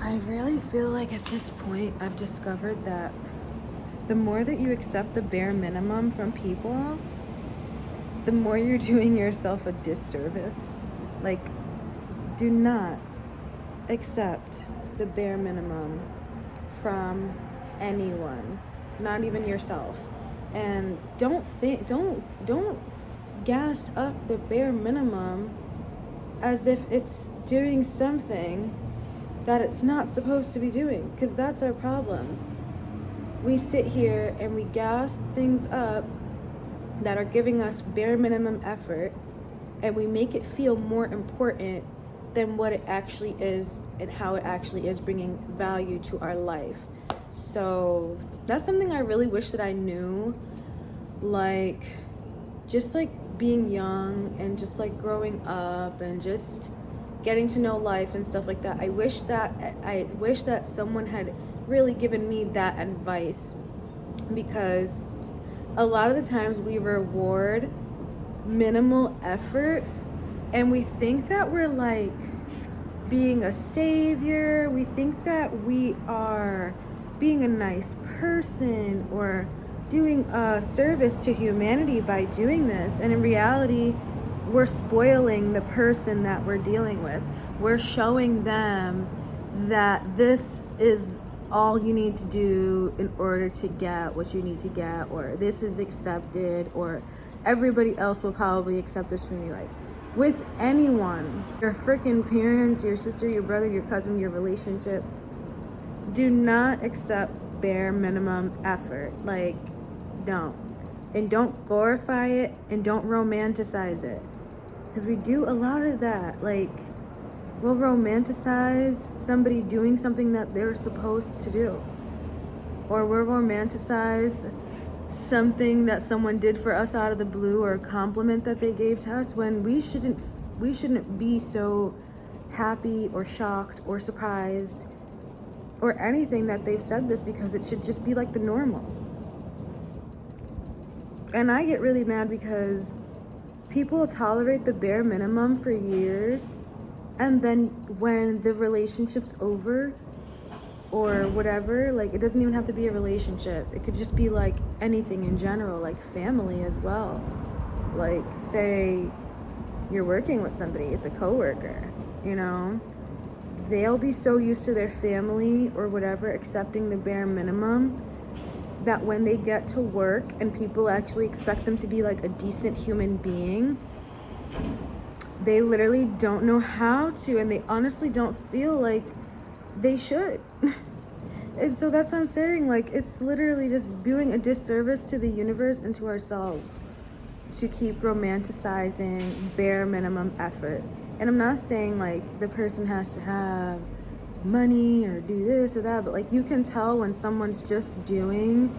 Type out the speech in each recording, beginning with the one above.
I really feel like at this point I've discovered that the more that you accept the bare minimum from people, the more you're doing yourself a disservice. Like, do not accept the bare minimum from anyone, not even yourself. And don't gas up the bare minimum as if it's doing something that it's not supposed to be doing, because that's our problem. We sit here and we gas things up that are giving us bare minimum effort, and we make it feel more important than what it actually is and how it actually is bringing value to our life. So that's something I really wish that I knew, like just like being young and just like growing up and just getting to know life and stuff like that. I wish that someone had really given me that advice, because a lot of the times we reward minimal effort and we think that we're like being a savior. We think that we are being a nice person or doing a service to humanity by doing this, and in reality we're spoiling the person that we're dealing with. We're showing them that this is all you need to do in order to get what you need to get, or this is accepted, or everybody else will probably accept this from you. Like, with anyone, your freaking parents, your sister, your brother, your cousin, your relationship, do not accept bare minimum effort. Like, don't. And don't glorify it and don't romanticize it, because we do a lot of that. Like, we'll romanticize somebody doing something that they're supposed to do, or we'll romanticize something that someone did for us out of the blue, or a compliment that they gave to us, when we shouldn't be so happy or shocked or surprised or anything that they've said this, because it should just be like the normal. And I get really mad because people tolerate the bare minimum for years, and then when the relationship's over or whatever, like, it doesn't even have to be a relationship. It could just be like anything in general, like family as well. Like, say you're working with somebody, it's a coworker, you know? They'll be so used to their family or whatever accepting the bare minimum that when they get to work and people actually expect them to be like a decent human being, they literally don't know how to, and they honestly don't feel like they should. And so that's what I'm saying. Like, it's literally just doing a disservice to the universe and to ourselves to keep romanticizing bare minimum effort. And I'm not saying like the person has to have money or do this or that, but like, you can tell when someone's just doing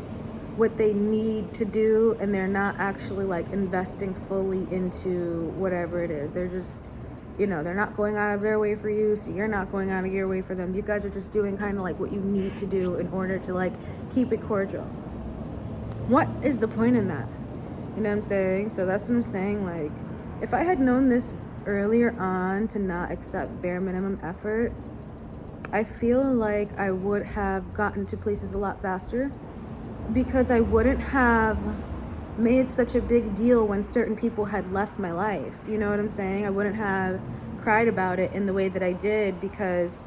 what they need to do and they're not actually like investing fully into whatever it is. They're just, they're not going out of their way for you, so you're not going out of your way for them. You guys are just doing kind of like what you need to do in order to like keep it cordial. What is the point in that? You know what I'm saying? So that's what I'm saying. Like, if I had known this earlier on, to not accept bare minimum effort, I feel like I would have gotten to places a lot faster, because I wouldn't have made such a big deal when certain people had left my life. You know what I'm saying? I wouldn't have cried about it in the way that I did, because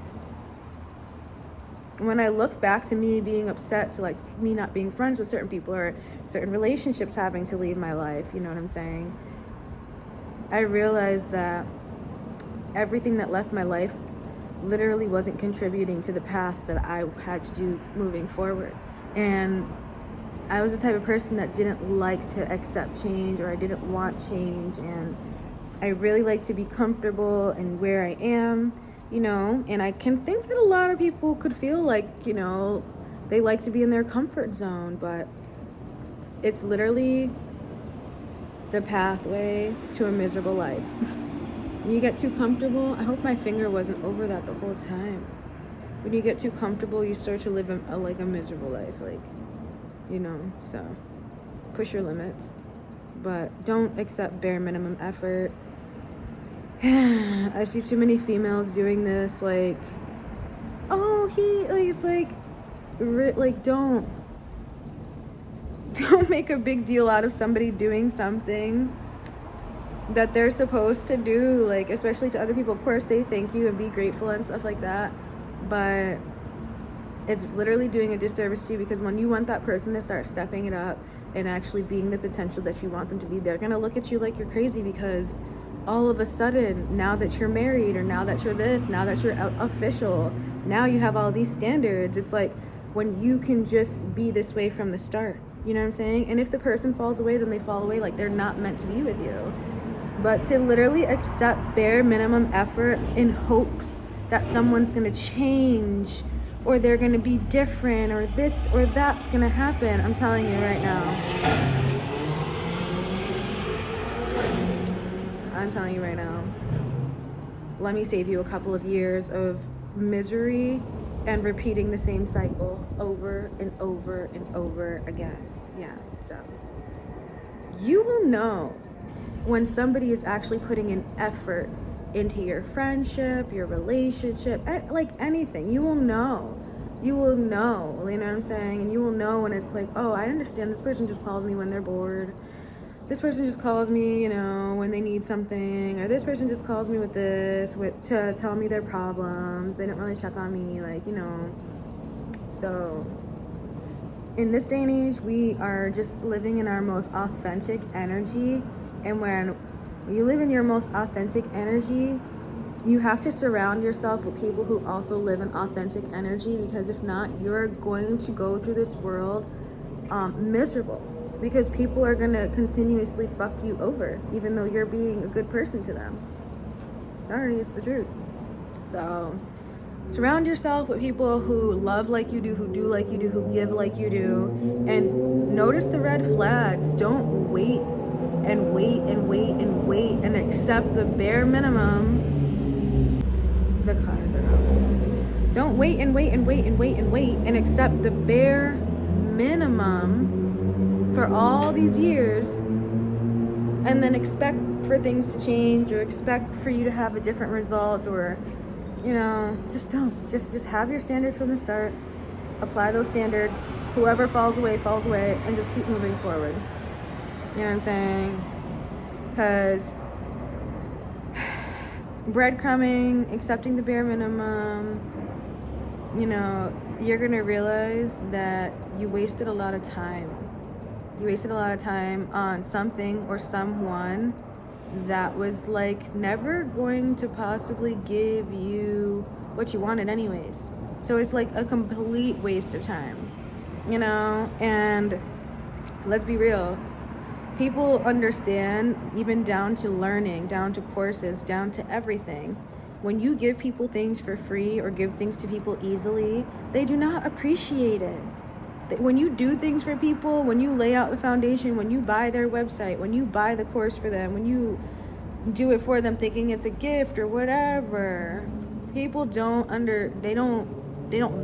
when I look back to me being upset to like me not being friends with certain people or certain relationships having to leave my life, you know what I'm saying? I realized that everything that left my life literally wasn't contributing to the path that I had to do moving forward. And I was the type of person that didn't like to accept change, or I didn't want change, and I really like to be comfortable in where I am, and I can think that a lot of people could feel like, they like to be in their comfort zone, but it's literally the pathway to a miserable life. When you get too comfortable, I hope my finger wasn't over that the whole time. When you get too comfortable, you start to live a miserable life, so push your limits, but don't accept bare minimum effort. I see too many females doing this, like, oh, no, it's like don't make a big deal out of somebody doing something that they're supposed to do, like, especially to other people. Of course, say thank you and be grateful and stuff like that, but it's literally doing a disservice to you, because when you want that person to start stepping it up and actually being the potential that you want them to be, they're gonna look at you like you're crazy, because all of a sudden, now that you're married, or now that you're this, now that you're official, now you have all these standards. It's like, when you can just be this way from the start, you know what I'm saying? And if the person falls away, then they fall away, like they're not meant to be with you. But to literally accept bare minimum effort in hopes that someone's gonna change, or they're gonna be different, or this or that's gonna happen, I'm telling you right now. I'm telling you right now. Let me save you a couple of years of misery and repeating the same cycle over and over and over again. Yeah, so you will know when somebody is actually putting an effort into your friendship, your relationship, like anything. You will know, you know what I'm saying? And you will know when it's like, oh, I understand, this person just calls me when they're bored, this person just calls me, you know, when they need something, or this person just calls me with to tell me their problems, they didn't really check on me, like, you know. So in this day and age, we are just living in our most authentic energy. And when you live in your most authentic energy, you have to surround yourself with people who also live in authentic energy, because if not, you're going to go through this world miserable, because people are going to continuously fuck you over, even though you're being a good person to them. Sorry, it's the truth. So surround yourself with people who love like you do, who do like you do, who give like you do, and notice the red flags. Don't wait and wait and wait and wait and accept the bare minimum. The cars are out. Don't wait and wait and wait and wait and wait and accept the bare minimum for all these years, and then expect for things to change, or expect for you to have a different result, or, you know, just don't. Just have your standards from the start. Apply those standards. Whoever falls away, and just keep moving forward. You know what I'm saying? Because breadcrumbing, accepting the bare minimum, you know, you're going to realize that you wasted a lot of time. You wasted a lot of time on something or someone that was like never going to possibly give you what you wanted anyways. So it's like a complete waste of time, you know? And let's be real. People understand, even down to learning, down to courses, down to everything. When you give people things for free or give things to people easily, they do not appreciate it. When you do things for people, when you lay out the foundation, when you buy their website, when you buy the course for them, when you do it for them thinking it's a gift or whatever, people don't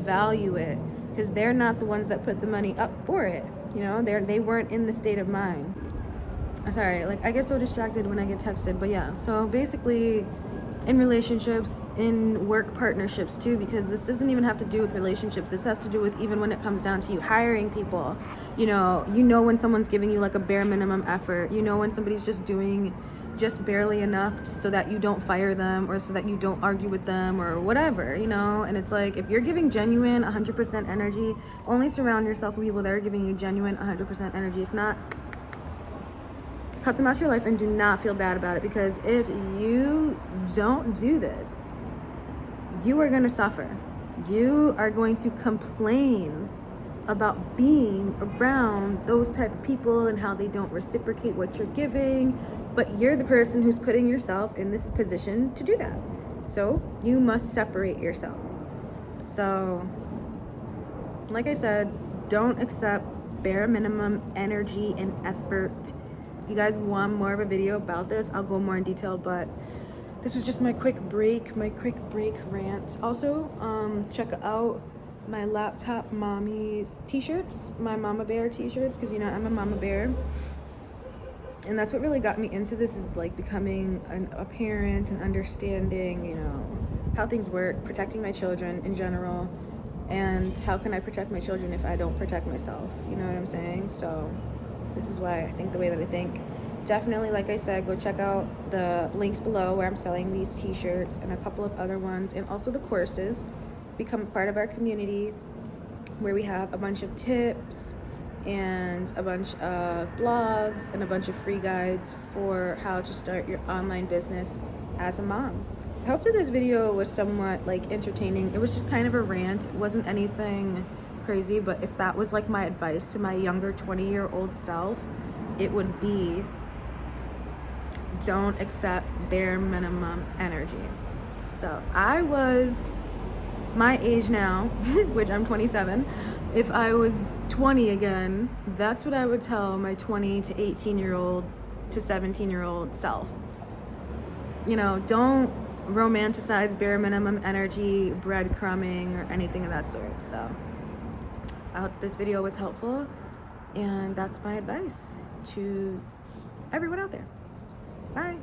value it, because they're not the ones that put the money up for it. You know, they weren't in the state of mind. Sorry, like I get so distracted when I get texted, but yeah. So basically, in relationships, in work partnerships too, because this doesn't even have to do with relationships. This has to do with even when it comes down to you hiring people. You know when someone's giving you like a bare minimum effort. You know when somebody's just doing just barely enough so that you don't fire them, or so that you don't argue with them, or whatever, you know. And it's like, if you're giving genuine 100% energy, only surround yourself with people that are giving you genuine 100% energy. If not, cut them out of your life, and do not feel bad about it, because if you don't do this, you are going to suffer. You are going to complain about being around those type of people and how they don't reciprocate what you're giving, but you're the person who's putting yourself in this position to do that. So you must separate yourself. So like I said, don't accept bare minimum energy and effort. If you guys want more of a video about this, I'll go more in detail, but this was just my quick break rant. Also, check out my laptop mommy's t-shirts, my mama bear t-shirts, because you know I'm a mama bear, and that's what really got me into this, is like becoming a parent and understanding, you know, how things work, protecting my children in general, and how can I protect my children if I don't protect myself? You know what I'm saying? So this is why I think the way that I think. Definitely, like I said, go check out the links below where I'm selling these t-shirts and a couple of other ones, and also the courses. Become a part of our community where we have a bunch of tips and a bunch of blogs and a bunch of free guides for how to start your online business as a mom. I hope that this video was somewhat like entertaining. It was just kind of a rant. It wasn't anything crazy, but if that was like my advice to my younger 20-year-old self, it would be don't accept bare minimum energy. So I was my age now, which I'm 27, if I was 20 again, that's what I would tell my 20 to 18-year-old to 17-year-old self. You know, don't romanticize bare minimum energy, breadcrumbing, or anything of that sort. So I hope this video was helpful, and that's my advice to everyone out there. Bye.